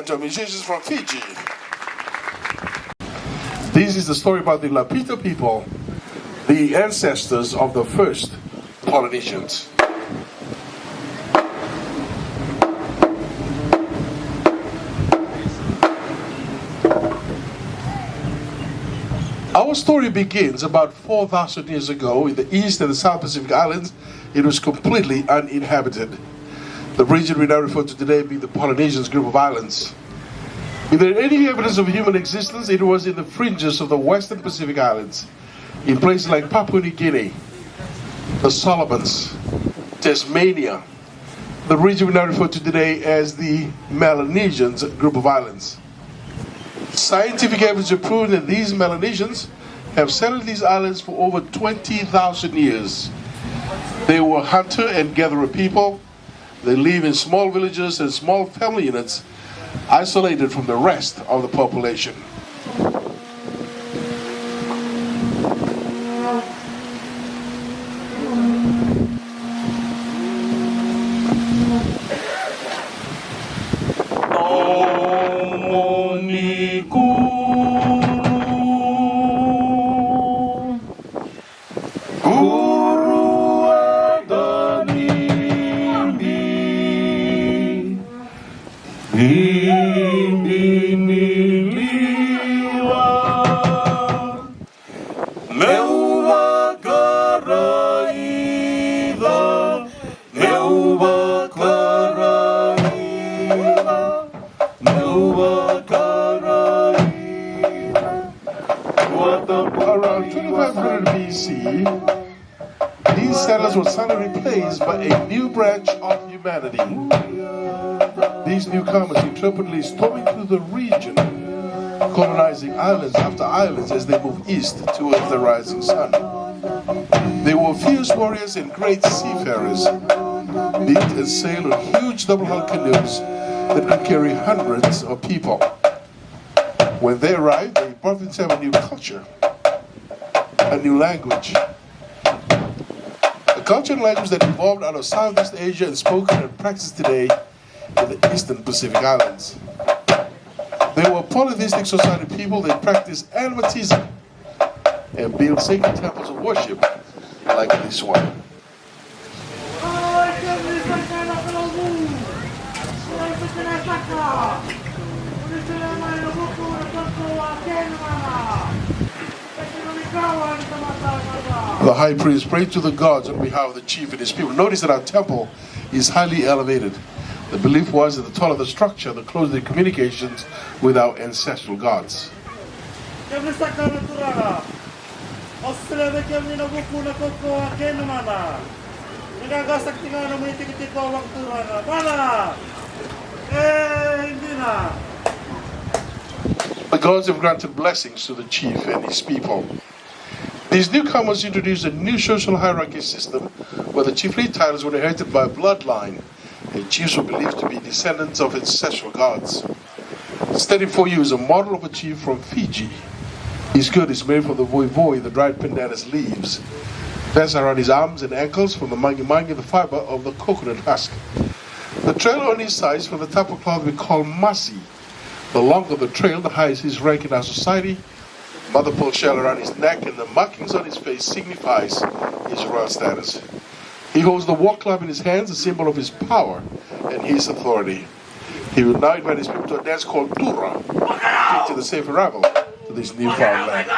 instrumental musicians from Fiji. This is the story about the Lapita people, the ancestors of the first Polynesians. Our story begins about 4,000 years ago in the East and the South Pacific Islands. It was completely uninhabited. The region we now refer to today being the Polynesian group of islands. If there any evidence of human existence, it was in the fringes of the Western Pacific Islands, in places like Papua New Guinea, the Solomons, Tasmania, the region we now refer to today as the Melanesian group of islands. Scientific evidence has proven that these Melanesians have settled these islands for over 20,000 years. They were hunter and gatherer people. They live in small villages and small family units, isolated from the rest of the population. Around 2500 BC, these settlers were suddenly replaced by a new branch of humanity. These newcomers intrepidly storming through the region, colonizing islands after islands as they moved east towards the rising sun. They were fierce warriors and great seafarers, built and sailed on huge double-hulled canoes that could carry hundreds of people. When they arrived, they brought with them a new culture, a new language. A culture and language that evolved out of Southeast Asia and spoken and practiced today in the Eastern Pacific Islands. They were polytheistic society people that practiced animism and built sacred temples of worship like this one. The high priest prayed to the gods on behalf of the chief and his people. Notice that our temple is highly elevated. The belief was that the taller the structure, the closer the communications with our ancestral gods. The gods have granted blessings to the chief and his people. These newcomers introduced a new social hierarchy system where the chiefly titles were inherited by bloodline, and chiefs were believed to be descendants of ancestral gods. Standing for you is a model of a chief from Fiji. His skirt is made from the voi, the dried pandanus leaves. Vests around his arms and ankles from the mangi, the fiber of the coconut husk. The trail on his sides from the type of cloth we call masi. The longer the trail, the higher his rank in our society. Mother pearl shell around his neck and the markings on his face signifies his royal status. He holds the war club in his hands, a symbol of his power and his authority. He will now invite his people to a dance called Tura, to the safe arrival to this newfound land.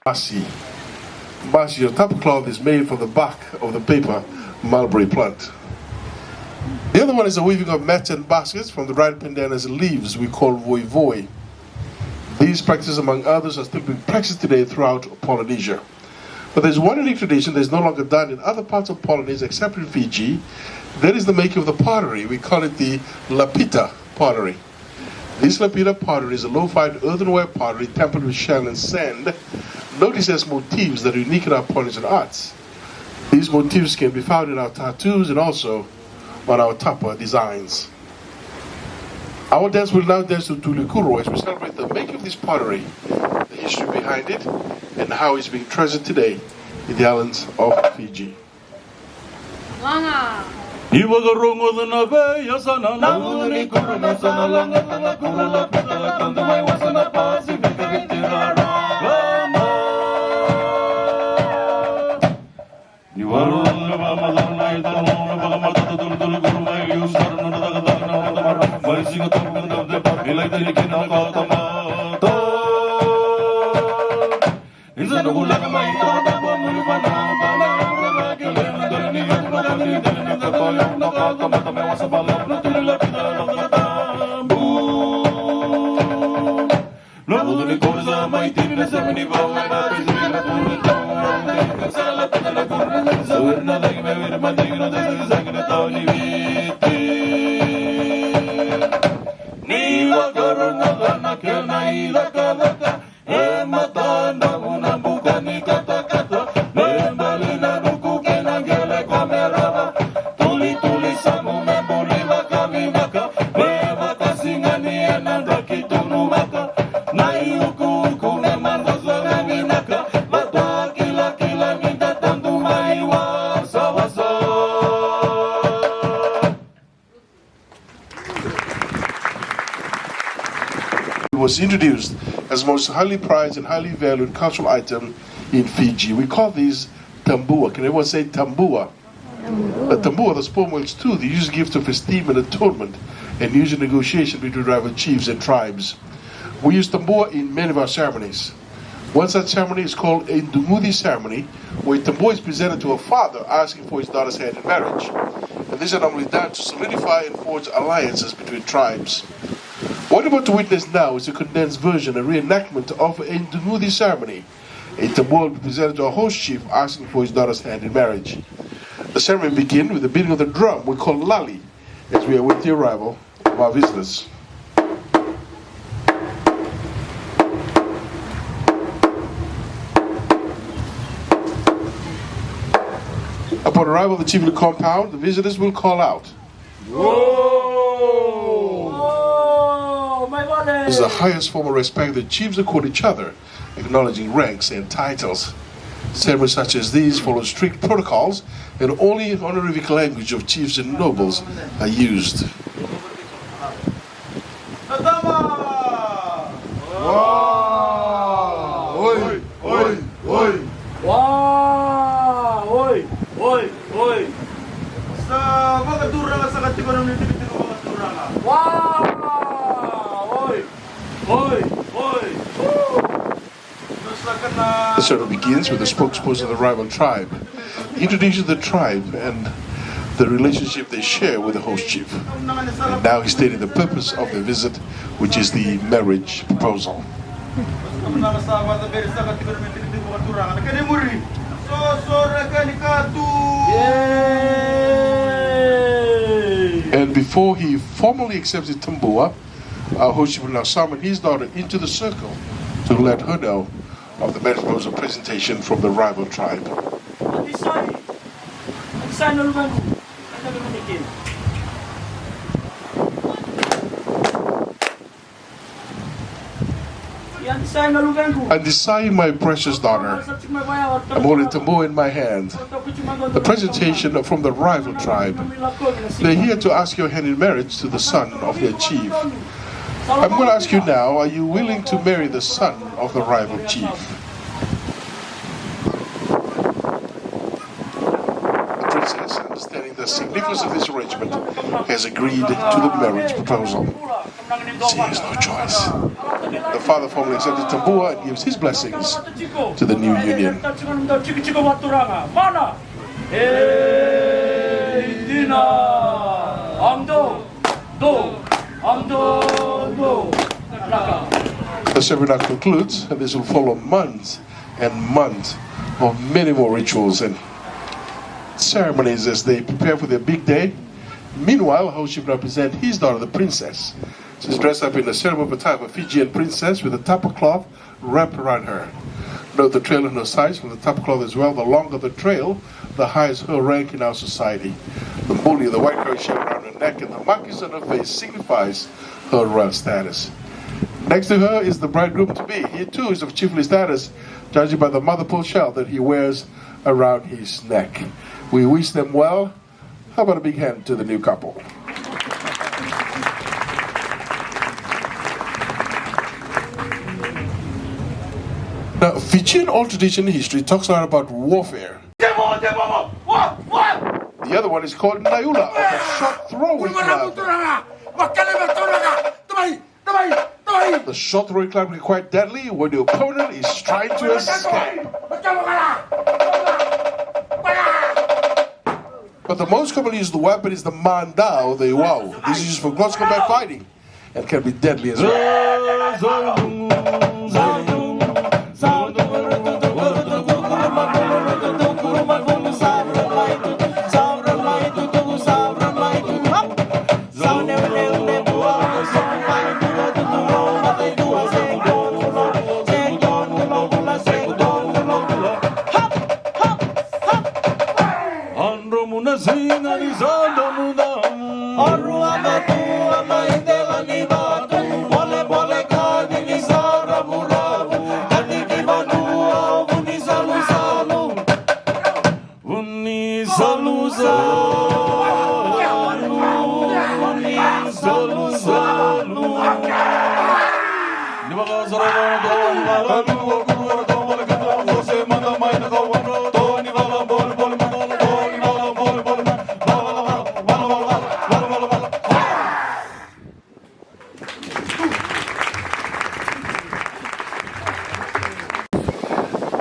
Masi. Masi, your tablecloth is made from the bark of the paper mulberry plant. The other one is the weaving of mats and baskets from the dried pandanus leaves we call voi. These practices, among others, are still being practiced today throughout Polynesia. But there's one unique tradition that is no longer done in other parts of Polynesia except in Fiji. That is the making of the pottery. We call it the lapita pottery. This lapita pottery is a low-fired earthenware pottery tempered with shell and sand. Notice as motifs that are unique in our Polynesian arts. These motifs can be found in our tattoos and also on our tapa designs. Our dance will now dance to Tulikuro as we celebrate the making of this pottery, the history behind it, and how it's being treasured today in the islands of Fiji. Was introduced as the most highly prized and highly valued cultural item in Fiji. We call these tambua. Can everyone say tambua? A tambua, the spoon works too. They use gifts of esteem and atonement and use in negotiation between rival chiefs and tribes. We use tambua in many of our ceremonies. One such ceremony is called a Dumudi ceremony, where a tambua is presented to a father asking for his daughter's hand in marriage. And these are normally done to solidify and forge alliances between tribes. What we're about to witness now is a condensed version, a reenactment of a Dumudi ceremony. A tambua will be presented to a host chief asking for his daughter's hand in marriage. The ceremony begins with the beating of the drum we call Lāʻie, as we await the arrival of our visitors. Upon arrival of the chief of the compound, the visitors will call out. Whoa! This is the highest form of respect that chiefs accord each other, acknowledging ranks and titles. Ceremonies such as these follow strict protocols, and only honorific language of chiefs and nobles are used. The ceremony begins with the spokesperson of the rival tribe. He introduces the tribe and the relationship they share with the host chief. And now he's stating the purpose of the visit, which is the marriage proposal. And before he formally accepts the tambua, our host chief will now summon his daughter into the circle to let her know of the marriage proposal presentation from the rival tribe. And decide, my precious daughter, I'm holding tambua in my hand. The presentation from the rival tribe. They're here to ask your hand in marriage to the son of their chief. I'm going to ask you now, are you willing to marry the son of the rival chief? The princess, understanding the significance of this arrangement, has agreed to the marriage proposal. She has no choice. The father formally accepts the tabua and gives his blessings to the new union. The ceremony now concludes, and this will follow months and months of many more rituals and ceremonies as they prepare for their big day. Meanwhile, Hoshi will represent his daughter, the princess. She's dressed up in the ceremonial attire of a Fijian princess with a tapa cloth wrapped around her. Note the trail on her sides from the tapa cloth as well. The longer the trail, the higher is her rank in our society. The muli, the white hair shape around her neck, and the markings on her face signifies her royal status. Next to her is the bridegroom-to-be. He too is of chiefly status, judging by the mother pearl shell that he wears around his neck. We wish them well. How about a big hand to the new couple? Now, Fijian oral tradition history talks a lot about warfare. The other one is called Naiula, or the short throwing club. The short throwing club is quite deadly when the opponent is trying to escape. But the most commonly used weapon is the mandao, the Oʻahu. This is used for close combat fighting and can be deadly as well.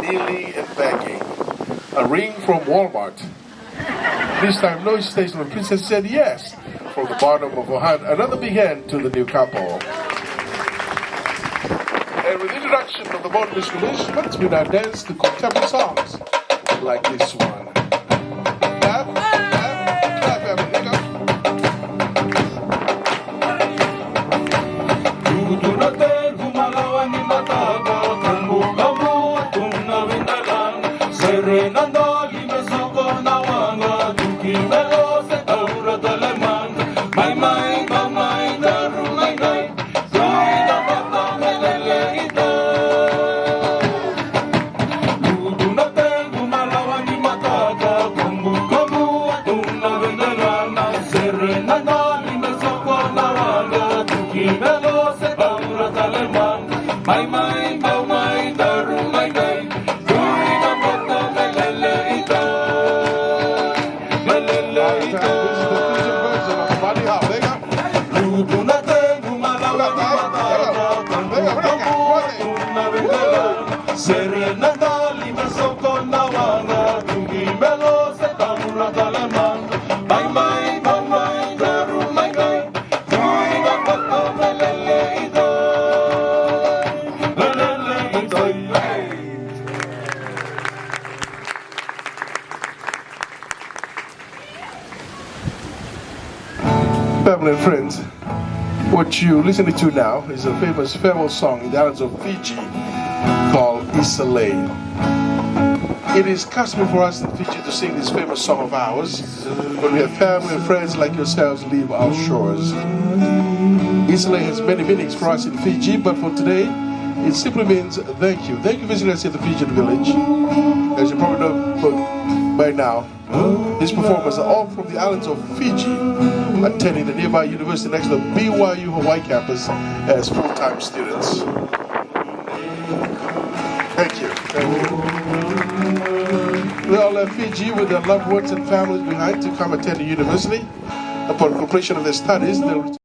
Kneeling and begging. A ring from Walmart. This time, no hesitation, the princess said yes. From the bottom of her heart, another big hand to the new couple. And with the introduction of the modern musical instruments, we now dance to contemporary songs like this one. Clap, clap, clap, everything Family and friends, what you're listening to now is a famous farewell song in the islands of Fiji called Isalei. It is customary for us in Fiji to sing this famous song of ours when we have family and friends like yourselves leave our shores. Isalei has many meanings for us in Fiji, but for today, it simply means thank you. Thank you for visiting us at the Fijian village. As you probably know by now, these performers are all from the islands of Fiji, attending the nearby university next to the BYU Hawaii campus as full-time students. Thank you. They all left Fiji with their loved ones and families behind to come attend the university. Upon completion of their studies, they'll